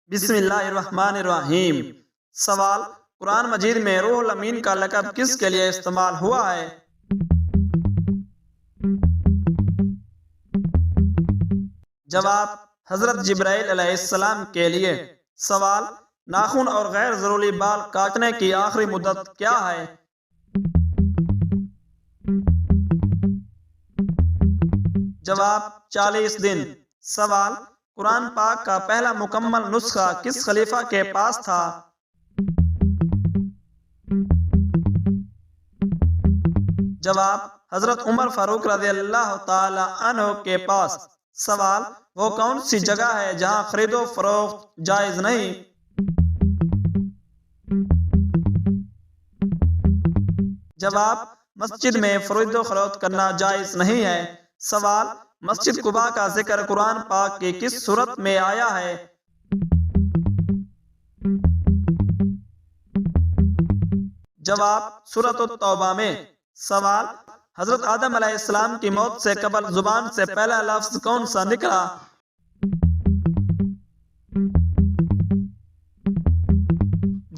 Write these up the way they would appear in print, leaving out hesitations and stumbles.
بسم اللہ الرحمن الرحیم۔ سوال: قرآن مجید میں روح الامین کا لقب کس کے لیے استعمال ہوا ہے؟ جواب: حضرت جبرائیل علیہ السلام کے لیے۔ سوال: ناخن اور غیر ضروری بال کاٹنے کی آخری مدت کیا ہے؟ جواب: 40 دن۔ سوال: قرآن پاک کا پہلا مکمل نسخہ کس خلیفہ کے پاس تھا؟ جواب: حضرت عمر فاروق رضی اللہ تعالی عنہ کے پاس۔ سوال: وہ کون سی جگہ ہے جہاں خرید و فروخت جائز نہیں؟ جواب: مسجد میں خرید و فروخت کرنا جائز نہیں ہے۔ سوال: مسجد قباء کا ذکر قرآن پاک کی کس سورت میں آیا ہے؟ جواب: سورۃ التوبہ میں۔ سوال: حضرت آدم علیہ السلام کی موت سے قبل زبان سے پہلا لفظ کون سا نکلا؟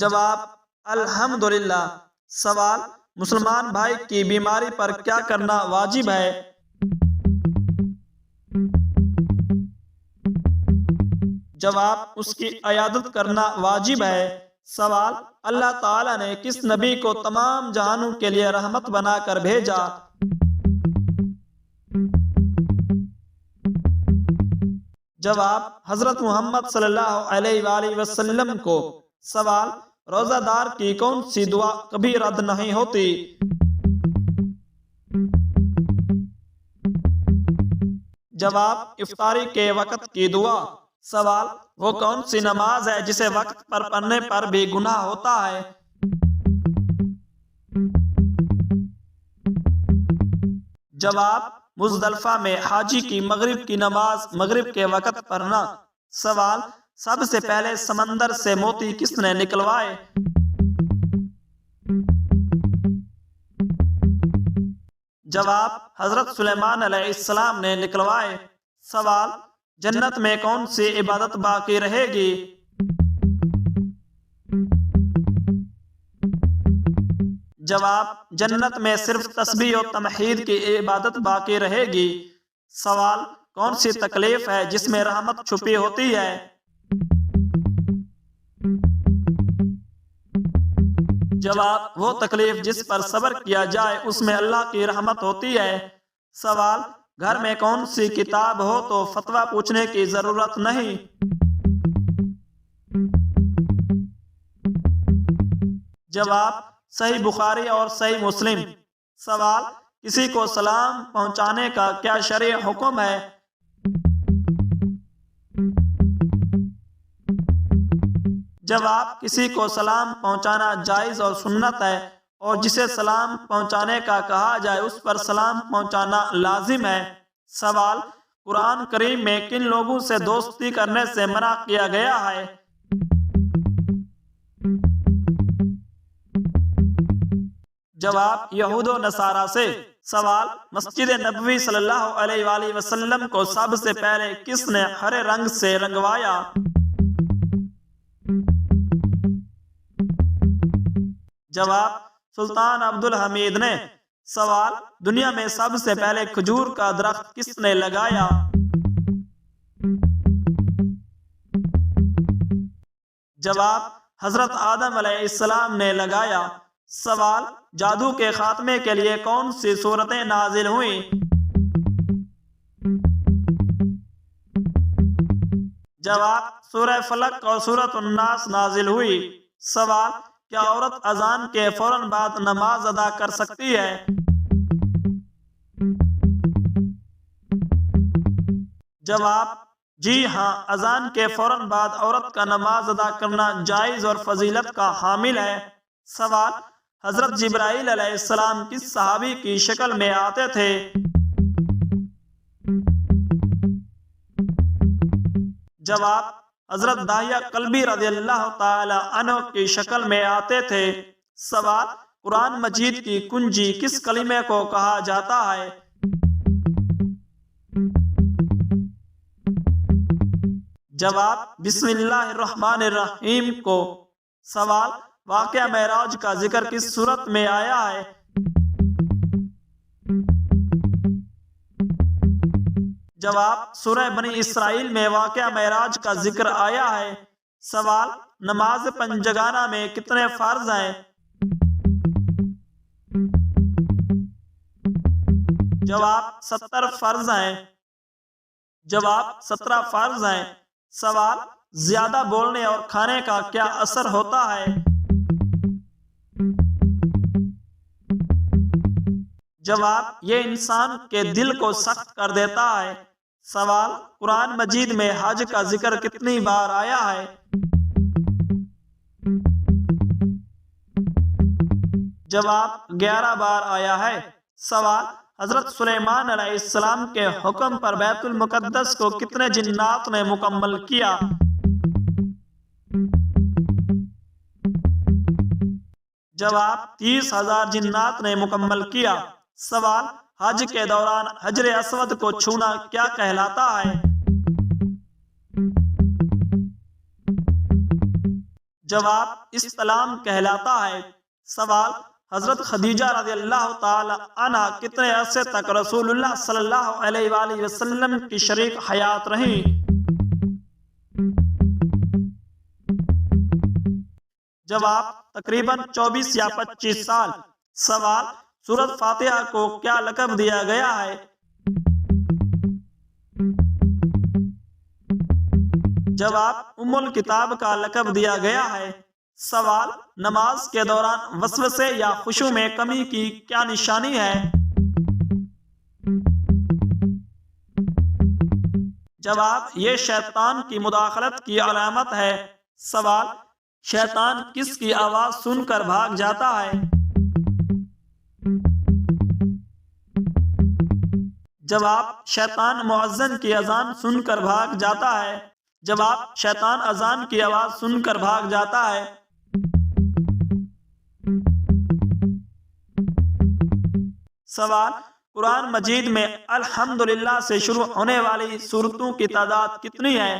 جواب: الحمدللہ۔ سوال: مسلمان بھائی کی بیماری پر کیا کرنا واجب ہے؟ جواب: اس کی عیادت کرنا واجب ہے۔ سوال: اللہ تعالیٰ نے کس نبی کو تمام جہانوں کے لیے رحمت بنا کر بھیجا؟ جواب: حضرت محمد صلی اللہ علیہ وآلہ وسلم کو۔ سوال: روزہ دار کی کون سی دعا کبھی رد نہیں ہوتی؟ جواب: افطاری کے وقت کی دعا۔ سوال: وہ کون سی نماز ہے جسے وقت پر پڑھنے پر بھی گناہ ہوتا ہے؟ جواب: مزدلفہ میں حاجی کی مغرب کی نماز مغرب کے وقت پڑھنا۔ سوال: سب سے پہلے سمندر سے موتی کس نے نکلوائے؟ جواب: حضرت سلیمان علیہ السلام نے نکلوائے۔ سوال: جنت میں کون سی عبادت باقی رہے گی؟ جواب: جنت میں صرف تسبیح و تمحید کی عبادت باقی رہے گی۔ سوال: کون سی تکلیف ہے جس میں رحمت چھپی ہوتی ہے؟ جواب: وہ تکلیف جس پر صبر کیا جائے اس میں اللہ کی رحمت ہوتی ہے۔ سوال: گھر میں کون سی کتاب ہو تو فتویٰ پوچھنے کی ضرورت نہیں؟ جواب: صحیح بخاری اور صحیح مسلم۔ سوال: کسی کو سلام پہنچانے کا کیا شرعی حکم ہے؟ جواب: کسی کو سلام پہنچانا جائز اور سنت ہے، اور جسے سلام پہنچانے کا کہا جائے اس پر سلام پہنچانا لازم ہے۔ سوال: قرآن کریم میں کن لوگوں سے دوستی کرنے سے منع کیا گیا ہے؟ جواب: یہود و نصارہ سے۔ سوال: مسجد نبوی صلی اللہ علیہ وآلہ وسلم کو سب سے پہلے کس نے ہرے رنگ سے رنگوایا؟ جواب: سلطان عبد الحمید نے۔ سوال: دنیا میں سب سے پہلے کھجور کا درخت کس نے لگایا؟ جواب: حضرت آدم علیہ السلام نے لگایا۔ سوال: جادو کے خاتمے کے لیے کون سی سورتیں نازل ہوئیں؟ جواب: سورہ فلق اور سورۃ الناس نازل ہوئی۔ سوال: کیا عورت اذان کے فوراً بعد نماز ادا کر سکتی ہے؟ جواب: جی ہاں، اذان کے فوراً بعد عورت کا نماز ادا کرنا جائز اور فضیلت کا حامل ہے۔ سوال: حضرت جبرائیل علیہ السلام کس صحابی کی شکل میں آتے تھے؟ جواب: حضرت داہیہ کلبی رضی اللہ تعالی عنہ کی شکل میں آتے تھے۔ سوال: قرآن مجید کی کنجی کس کلمے کو کہا جاتا ہے؟ جواب بسم اللہ الرحمن الرحیم کو۔ سوال واقعہ معراج کا ذکر کس صورت میں آیا ہے؟ جواب سورہ بنی اسرائیل میں واقعہ معراج کا ذکر آیا ہے۔ سوال نماز پنجگانہ میں کتنے فرض ہیں؟ جواب 70 فرض ہیں۔ جواب 17 فرض ہیں۔ سوال زیادہ بولنے اور کھانے کا کیا اثر ہوتا ہے؟ جواب یہ انسان کے دل کو سخت کر دیتا ہے۔ سوال قرآن مجید میں حج کا ذکر کتنی بار آیا ہے؟ جواب 11 بار آیا ہے۔ سوال حضرت سلیمان علیہ السلام کے حکم پر بیت المقدس کو کتنے جنات نے مکمل کیا؟ جواب 30,000 جنات نے مکمل کیا۔ سوال حج کے دوران حجر اسود کو چھونا کیا کہلاتا ہے؟ جواب استلام کہلاتا ہے۔ سوال حضرت خدیجہ رضی اللہ تعالی عنہ کتنے عرصے تک رسول اللہ صلی اللہ علیہ وآلہ وسلم کی شریک حیات رہیں؟ جواب تقریباً 24 یا 25 سال۔ سوال سورۃ فاتحہ کو کیا لقب دیا گیا ہے؟ جواب ام الکتاب کا لقب دیا گیا ہے۔ سوال نماز کے دوران وسوسے یا خشوع میں کمی کی کیا نشانی ہے؟ جواب یہ شیطان کی مداخلت کی علامت ہے۔ سوال شیطان کس کی آواز سن کر بھاگ جاتا ہے؟ جواب شیطان مؤذن کی اذان سن کر بھاگ جاتا ہے۔ جواب شیطان اذان کی آواز سن کر بھاگ جاتا ہے۔ سوال قرآن مجید میں الحمدللہ سے شروع ہونے والی سورتوں کی تعداد کتنی ہے؟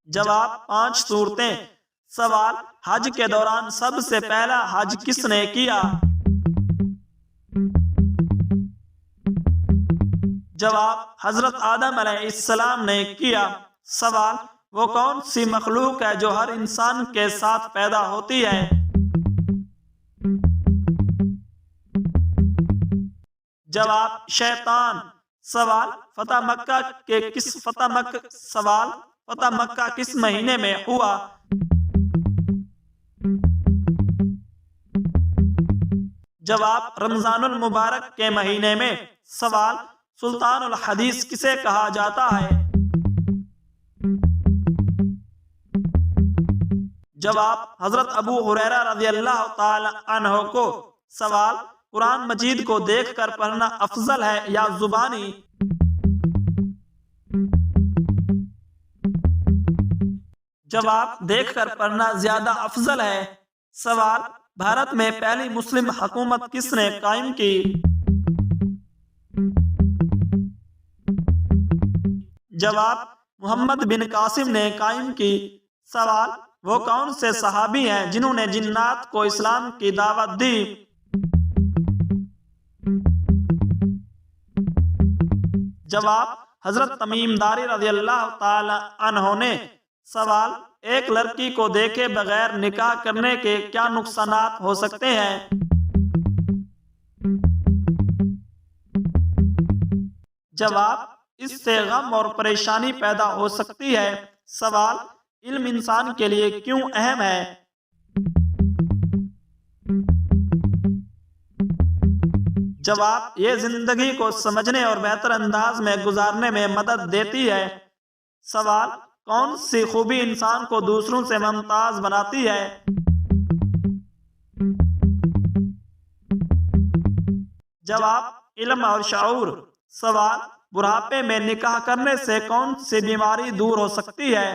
جواب 5 سورتیں۔ سوال حج کے دوران سب سے پہلا حج کس نے کیا؟ جواب حضرت آدم علیہ السلام نے کیا۔ سوال وہ کون سی مخلوق ہے جو ہر انسان کے ساتھ پیدا ہوتی ہے؟ جواب شیطان۔ سوال فتح مکہ کس مہینے میں ہوا؟ جواب رمضان المبارک کے مہینے میں۔ سوال سلطان الحدیث کسے کہا جاتا ہے؟ جواب حضرت ابو ہریرہ رضی اللہ تعالی عنہ کو۔ سوال قرآن مجید کو دیکھ کر پڑھنا افضل ہے یا زبانی؟ جواب دیکھ کر پڑھنا زیادہ افضل ہے۔ سوال بھارت میں پہلی مسلم حکومت کس نے قائم کی؟ جواب محمد بن قاسم نے قائم کی۔ سوال وہ کون سے صحابی ہیں جنہوں نے جنات کو اسلام کی دعوت دی؟ جواب حضرت تمیم داری رضی اللہ تعالی عنہ نے۔ سوال ایک لڑکی کو دیکھے بغیر نکاح کرنے کے کیا نقصانات ہو سکتے ہیں؟ جواب اس سے غم اور پریشانی پیدا ہو سکتی ہے۔ سوال علم انسان کے لیے کیوں اہم ہے؟ جواب یہ زندگی کو سمجھنے اور بہتر انداز میں گزارنے میں مدد دیتی ہے۔ سوال کون سی خوبی انسان کو دوسروں سے ممتاز بناتی ہے؟ جواب علم اور شعور۔ سوال بڑھاپے میں نکاح کرنے سے کون سی بیماری دور ہو سکتی ہے؟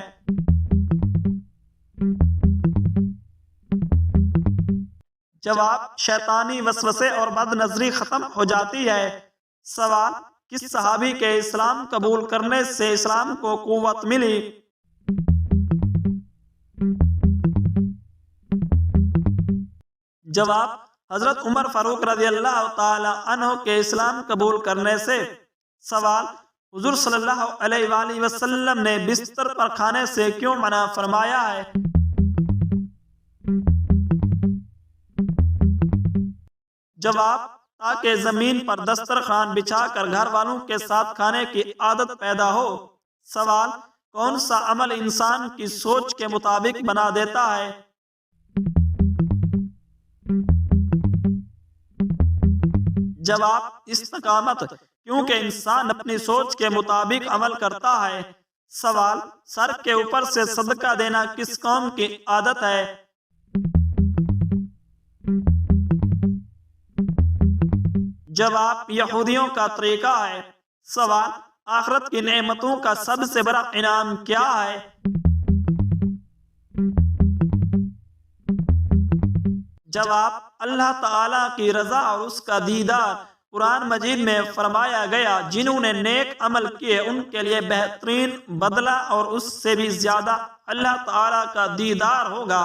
جواب شیطانی وسوسے اور بد نظری ختم ہو جاتی ہے۔ سوال کس صحابی کے اسلام قبول کرنے سے اسلام کو قوت ملی؟ جواب: حضرت عمر فاروق رضی اللہ تعالی عنہ کے اسلام قبول کرنے سے۔ سوال: حضور صلی اللہ علیہ وآلہ وسلم نے بستر پر کھانے سے کیوں منع فرمایا ہے؟ جواب: تاکہ زمین پر دسترخوان بچھا کر گھر والوں کے ساتھ کھانے کی عادت پیدا ہو۔ سوال: کون سا عمل انسان کی سوچ کے مطابق بنا دیتا ہے؟ جواب: استقامت، کیونکہ انسان اپنی سوچ کے مطابق عمل کرتا ہے۔ سوال: سر کے اوپر سے صدقہ دینا کس قوم کی عادت ہے؟ جواب: یہودیوں کا طریقہ ہے۔ سوال: آخرت کی نعمتوں کا سب سے بڑا انعام کیا ہے؟ جواب: اللہ تعالیٰ کی رضا اور اس کا دیدار۔ قرآن مجید میں فرمایا گیا، جنہوں نے نیک عمل کیے ان کے لیے بہترین بدلہ اور اس سے بھی زیادہ اللہ تعالیٰ کا دیدار ہوگا۔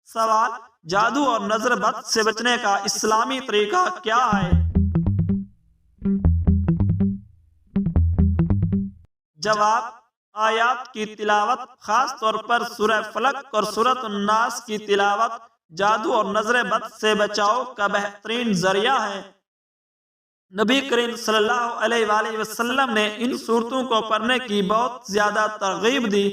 سوال: جادو اور نظر بد سے بچنے کا اسلامی طریقہ کیا ہے؟ جواب: آیات کی تلاوت، خاص طور پر سورہ فلق اور سورۃ الناس کی تلاوت جادو اور نظر بد سے بچاؤ کا بہترین ذریعہ ہے۔ نبی کریم صلی اللہ علیہ وآلہ وسلم نے ان صورتوں کو پڑھنے کی بہت زیادہ ترغیب دی۔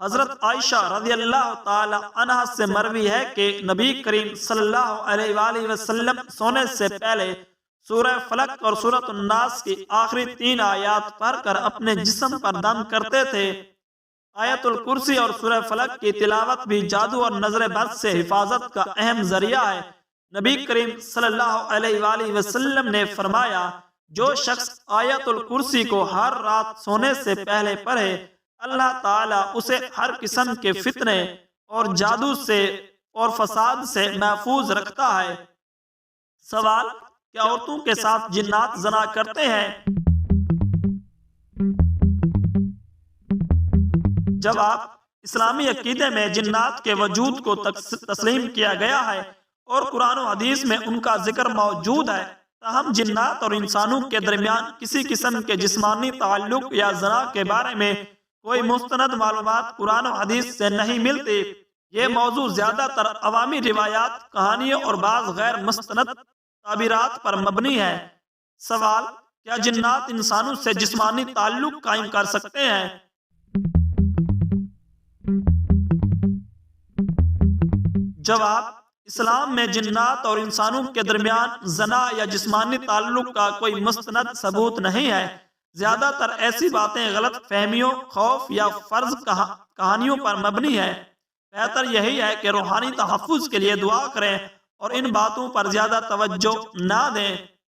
حضرت عائشہ رضی اللہ تعالی عنہا سے مروی ہے کہ نبی کریم صلی اللہ علیہ وآلہ وسلم سونے سے پہلے سورہ فلق اور سورۃ الناس کی آخری 3 آیات پڑھ کر اپنے جسم پر دم کرتے تھے۔ آیت الکرسی اور سورہ فلق کی تلاوت بھی جادو اور نظر بد سے حفاظت کا اہم ذریعہ ہے۔ نبی کریم صلی اللہ علیہ وآلہ وسلم نے فرمایا، جو شخص آیت الکرسی کو ہر رات سونے سے پہلے پڑھے، اللہ تعالیٰ اسے ہر قسم کے فتنے اور جادو سے اور فساد سے محفوظ رکھتا ہے۔ سوال: کیا عورتوں کے ساتھ جنات زنا کرتے ہیں؟ جواب: اسلامی عقیدے میں جنات کے وجود کو تسلیم کیا گیا ہے اور قرآن و حدیث میں ان کا ذکر موجود ہے، تاہم جنات اور انسانوں کے درمیان کسی قسم کے جسمانی تعلق یا زنا کے بارے میں کوئی مستند معلومات قرآن و حدیث سے نہیں ملتی۔ یہ موضوع زیادہ تر عوامی روایات، کہانیوں اور بعض غیر مستند تعبیرات پر مبنی ہے۔ سوال: کیا جنات انسانوں سے جسمانی تعلق قائم کر سکتے ہیں؟ جواب: اسلام میں جنات اور انسانوں کے درمیان زنا یا جسمانی تعلق کا کوئی مستند ثبوت نہیں ہے۔ زیادہ تر ایسی باتیں غلط فہمیوں، خوف یا فرض کہانیوں پر مبنی ہے۔ بہتر یہی ہے کہ روحانی تحفظ کے لیے دعا کریں اور ان باتوں پر زیادہ توجہ نہ دیں۔